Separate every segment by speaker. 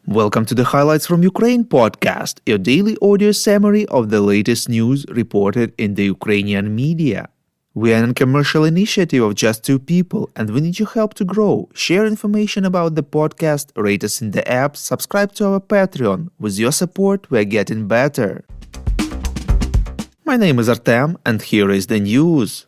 Speaker 1: Welcome to the Highlights from Ukraine podcast, your daily audio summary of the latest news reported in the Ukrainian media. We are a commercial initiative of just two people, and we need your help to grow. Share information about the podcast, rate us in the app, subscribe to our Patreon. With your support, we are getting better. My name is Artem, and here is the news.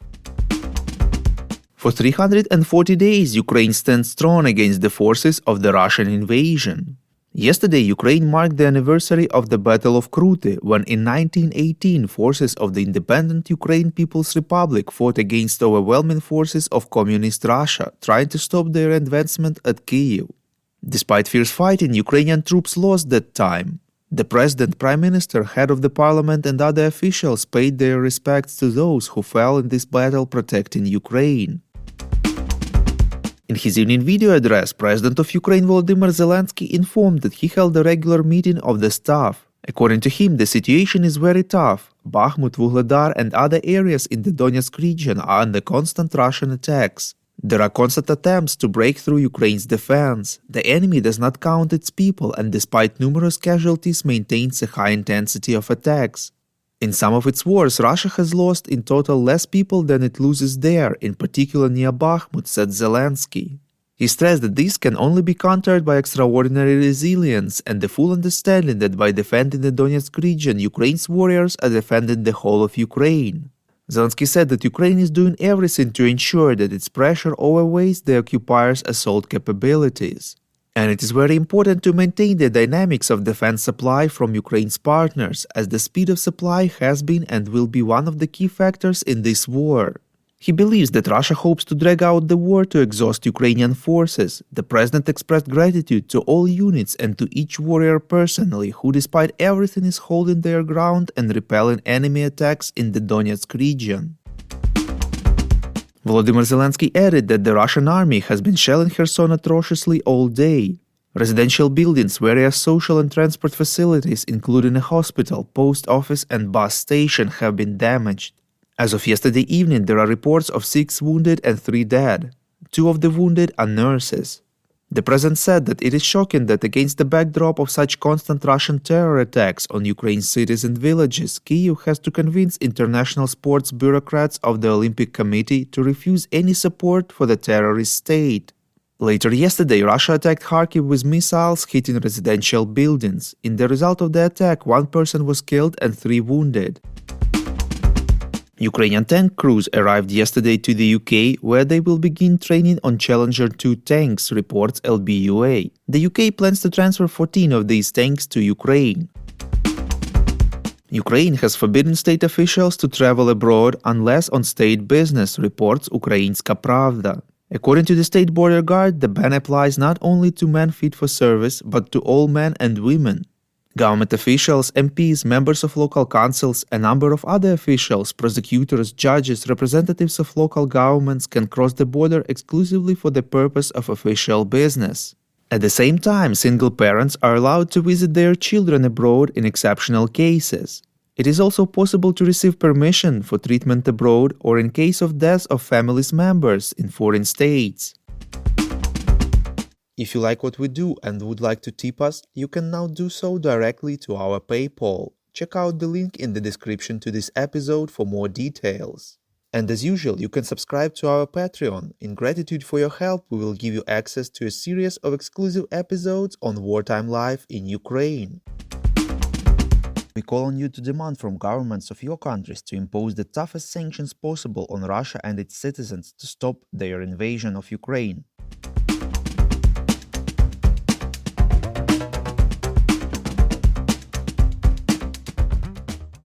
Speaker 1: For 340 days, Ukraine stands strong against the forces of the Russian invasion. Yesterday, Ukraine marked the anniversary of the Battle of Kruty, when in 1918 forces of the independent Ukraine People's Republic fought against overwhelming forces of Communist Russia, trying to stop their advancement at Kyiv. Despite fierce fighting, Ukrainian troops lost that time. The President, Prime Minister, head of the parliament and other officials paid their respects to those who fell in this battle protecting Ukraine. In his evening video address, President of Ukraine Volodymyr Zelensky informed that he held a regular meeting of the staff. According to him, the situation is very tough. Bakhmut, Vuhledar and other areas in the Donetsk region are under constant Russian attacks. There are constant attempts to break through Ukraine's defense. The enemy does not count its people and despite numerous casualties maintains a high intensity of attacks. In some of its wars, Russia has lost in total less people than it loses there, in particular near Bakhmut, said Zelensky. He stressed that this can only be countered by extraordinary resilience and the full understanding that by defending the Donetsk region, Ukraine's warriors are defending the whole of Ukraine. Zelensky said that Ukraine is doing everything to ensure that its pressure overweighs the occupiers' assault capabilities. And it is very important to maintain the dynamics of defense supply from Ukraine's partners, as the speed of supply has been and will be one of the key factors in this war. He believes that Russia hopes to drag out the war to exhaust Ukrainian forces. The president expressed gratitude to all units and to each warrior personally who despite everything is holding their ground and repelling enemy attacks in the Donetsk region. Volodymyr Zelensky added that the Russian army has been shelling Kherson atrociously all day. Residential buildings, various social and transport facilities, including a hospital, post office and bus station, have been damaged. As of yesterday evening, there are reports of 6 wounded and 3 dead. 2 of the wounded are nurses. The president said that it is shocking that against the backdrop of such constant Russian terror attacks on Ukraine's cities and villages, Kyiv has to convince international sports bureaucrats of the Olympic Committee to refuse any support for the terrorist state. Later yesterday, Russia attacked Kharkiv with missiles hitting residential buildings. In the result of the attack, 1 person was killed and 3 wounded. Ukrainian tank crews arrived yesterday to the UK, where they will begin training on Challenger 2 tanks, reports LBUA. The UK plans to transfer 14 of these tanks to Ukraine. Ukraine has forbidden state officials to travel abroad unless on state business, reports Ukrainska Pravda. According to the State Border Guard, the ban applies not only to men fit for service, but to all men and women. Government officials, MPs, members of local councils, a number of other officials, prosecutors, judges, representatives of local governments can cross the border exclusively for the purpose of official business. At the same time, single parents are allowed to visit their children abroad in exceptional cases. It is also possible to receive permission for treatment abroad or in case of death of families members in foreign states. If you like what we do and would like to tip us, you can now do so directly to our PayPal. Check out the link in the description to this episode for more details. And as usual, you can subscribe to our Patreon. In gratitude for your help, we will give you access to a series of exclusive episodes on wartime life in Ukraine. We call on you to demand from governments of your countries to impose the toughest sanctions possible on Russia and its citizens to stop their invasion of Ukraine.